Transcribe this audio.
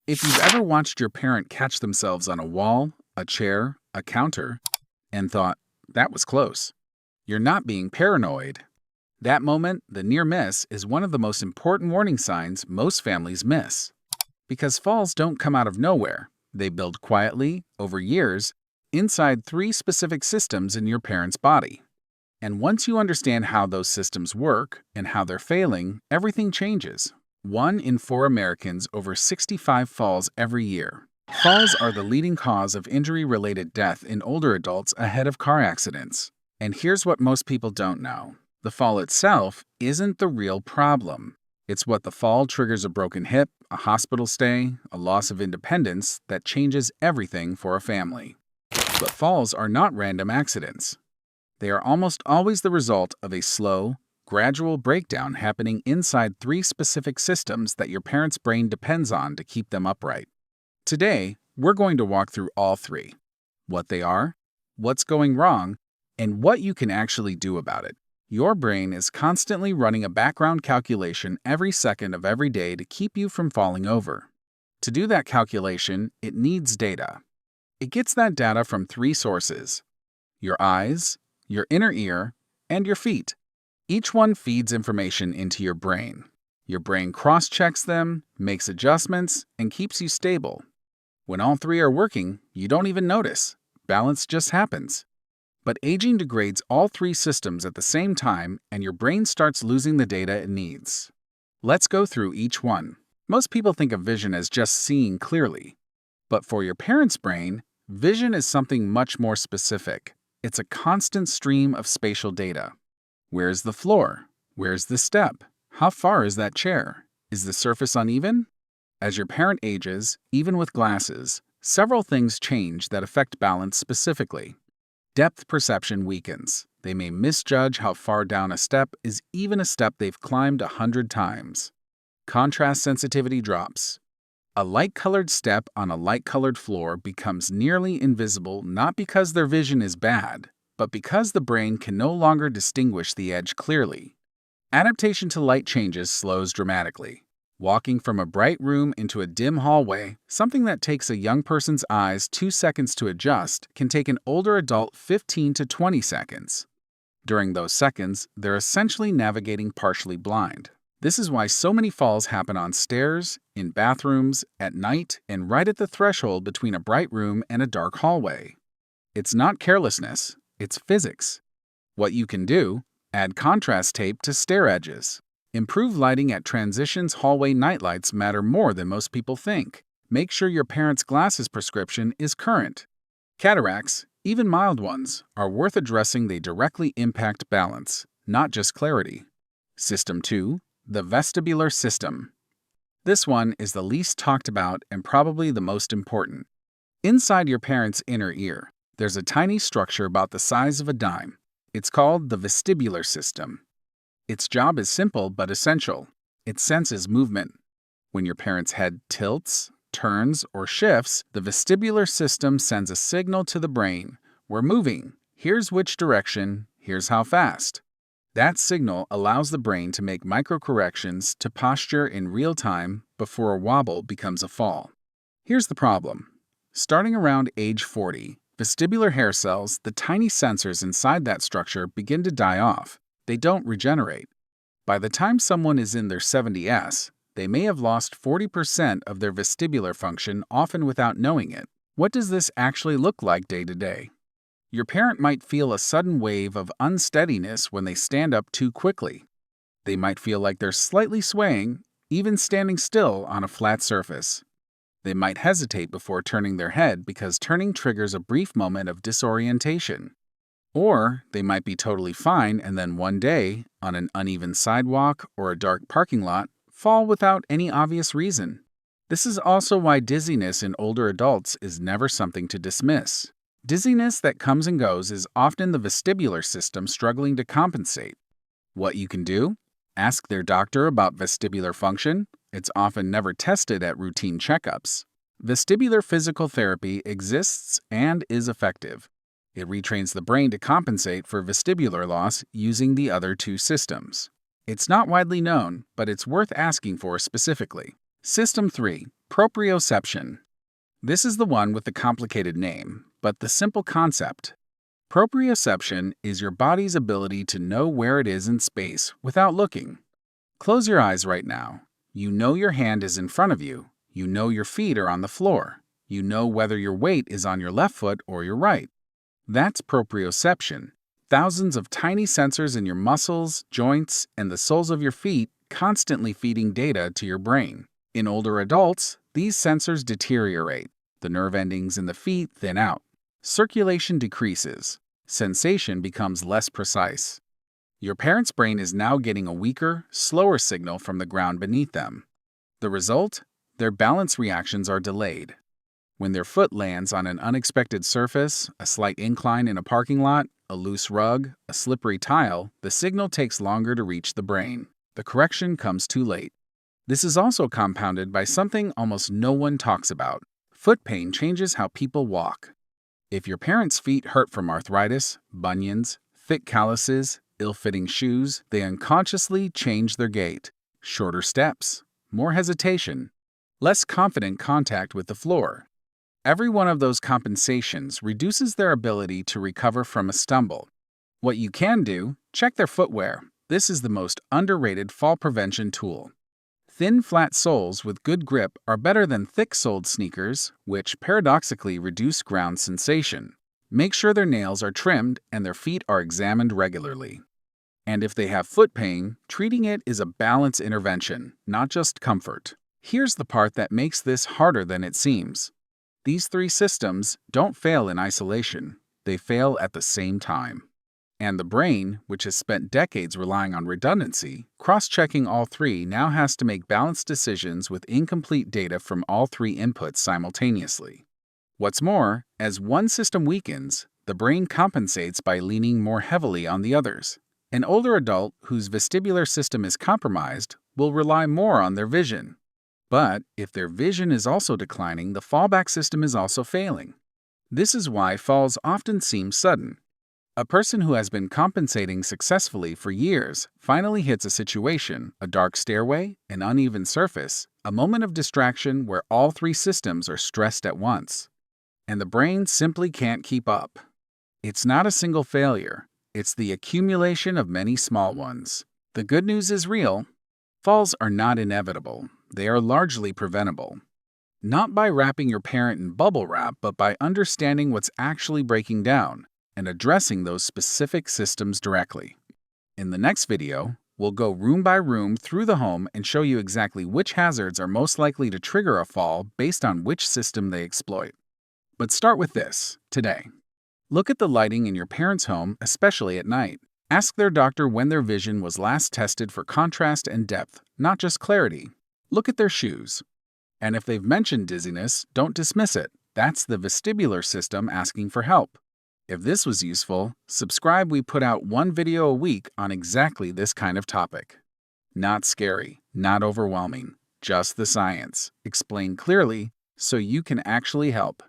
If you've ever watched your parent catch themselves on a wall, a chair, a counter, and thought, that was close, you're not being paranoid. That moment, the near miss, is one of the most important warning signs most families miss. Because falls don't come out of nowhere, they build quietly, over years, inside three specific systems in your parent's body. And once you understand how those systems work and how they're failing, everything changes. 1 in 4 Americans over 65 falls every year. Falls are the leading cause of injury-related death in older adults ahead of car accidents. And here's what most people don't know. The fall itself isn't the real problem. It's what the fall triggers: a broken hip, a hospital stay, a loss of independence that changes everything for a family. But falls are not random accidents. They are almost always the result of a slow, gradual breakdown happening inside three specific systems that your parent's brain depends on to keep them upright. Today, we're going to walk through all three: what they are, what's going wrong, and what you can actually do about it. Your brain is constantly running a background calculation every second of every day to keep you from falling over. To do that calculation, it needs data. It gets that data from three sources: your eyes, your inner ear, and your feet. Each one feeds information into your brain. Your brain cross-checks them, makes adjustments, and keeps you stable. When all three are working, you don't even notice. Balance just happens. But aging degrades all three systems at the same time, and your brain starts losing the data it needs. Let's go through each one. Most people think of vision as just seeing clearly. But for your parent's brain, vision is something much more specific. It's a constant stream of spatial data. Where's the floor? Where's the step? How far is that chair? Is the surface uneven? As your parent ages, even with glasses, several things change that affect balance specifically. Depth perception weakens. They may misjudge how far down a step is even a step they've climbed 100 times. Contrast sensitivity drops. A light-colored step on a light-colored floor becomes nearly invisible not because their vision is bad, but because the brain can no longer distinguish the edge clearly. Adaptation to light changes slows dramatically. Walking from a bright room into a dim hallway, something that takes a young person's eyes 2 seconds to adjust, can take an older adult 15 to 20 seconds. During those seconds, they're essentially navigating partially blind. This is why so many falls happen on stairs, in bathrooms, at night, and right at the threshold between a bright room and a dark hallway. It's not carelessness, it's physics. What you can do: add contrast tape to stair edges. Improve lighting at transitions. Hallway nightlights matter more than most people think. Make sure your parent's glasses prescription is current. Cataracts, even mild ones, are worth addressing. They directly impact balance, not just clarity. System 2. The vestibular system. This one is the least talked about and probably the most important. Inside your parent's inner ear, there's a tiny structure about the size of a dime. It's called the vestibular system. Its job is simple but essential. It senses movement. When your parent's head tilts, turns, or shifts, the vestibular system sends a signal to the brain: we're moving. Here's which direction, here's how fast. That signal allows the brain to make microcorrections to posture in real time before a wobble becomes a fall. Here's the problem. Starting around age 40, vestibular hair cells, the tiny sensors inside that structure, begin to die off. They don't regenerate. By the time someone is in their 70s, they may have lost 40% of their vestibular function, often without knowing it. What does this actually look like day to day? Your parent might feel a sudden wave of unsteadiness when they stand up too quickly. They might feel like they're slightly swaying, even standing still on a flat surface. They might hesitate before turning their head because turning triggers a brief moment of disorientation. Or they might be totally fine and then one day, on an uneven sidewalk or a dark parking lot, fall without any obvious reason. This is also why dizziness in older adults is never something to dismiss. Dizziness that comes and goes is often the vestibular system struggling to compensate. What you can do? Ask their doctor about vestibular function. It's often never tested at routine checkups. Vestibular physical therapy exists and is effective. It retrains the brain to compensate for vestibular loss using the other two systems. It's not widely known, but it's worth asking for specifically. System 3. Proprioception. This is the one with the complicated name, but the simple concept. Proprioception is your body's ability to know where it is in space without looking. Close your eyes right now. You know your hand is in front of you. You know your feet are on the floor. You know whether your weight is on your left foot or your right. That's proprioception. Thousands of tiny sensors in your muscles, joints, and the soles of your feet constantly feeding data to your brain. In older adults, these sensors deteriorate. The nerve endings in the feet thin out. Circulation decreases. Sensation becomes less precise. Your parent's brain is now getting a weaker, slower signal from the ground beneath them. The result? Their balance reactions are delayed. When their foot lands on an unexpected surface, a slight incline in a parking lot, a loose rug, a slippery tile, the signal takes longer to reach the brain. The correction comes too late. This is also compounded by something almost no one talks about. Foot pain changes how people walk. If your parents' feet hurt from arthritis, bunions, thick calluses, ill-fitting shoes, they unconsciously change their gait. Shorter steps, more hesitation, less confident contact with the floor. Every one of those compensations reduces their ability to recover from a stumble. What you can do, check their footwear. This is the most underrated fall prevention tool. Thin, flat soles with good grip are better than thick-soled sneakers, which paradoxically reduce ground sensation. Make sure their nails are trimmed and their feet are examined regularly. And if they have foot pain, treating it is a balance intervention, not just comfort. Here's the part that makes this harder than it seems. These three systems don't fail in isolation. They fail at the same time. And the brain, which has spent decades relying on redundancy, cross-checking all three now has to make balanced decisions with incomplete data from all three inputs simultaneously. What's more, as one system weakens, the brain compensates by leaning more heavily on the others. An older adult whose vestibular system is compromised will rely more on their vision. But if their vision is also declining, the fallback system is also failing. This is why falls often seem sudden. A person who has been compensating successfully for years finally hits a situation, a dark stairway, an uneven surface, a moment of distraction where all three systems are stressed at once. And the brain simply can't keep up. It's not a single failure. It's the accumulation of many small ones. The good news is real. Falls are not inevitable. They are largely preventable. Not by wrapping your parent in bubble wrap, but by understanding what's actually breaking down and addressing those specific systems directly. In the next video, we'll go room by room through the home and show you exactly which hazards are most likely to trigger a fall based on which system they exploit. But start with this, today. Look at the lighting in your parents' home, especially at night. Ask their doctor when their vision was last tested for contrast and depth, not just clarity. Look at their shoes. And if they've mentioned dizziness, don't dismiss it. That's the vestibular system asking for help. If this was useful, subscribe. We put out one video a week on exactly this kind of topic. Not scary, not overwhelming, just the science. Explained clearly so you can actually help.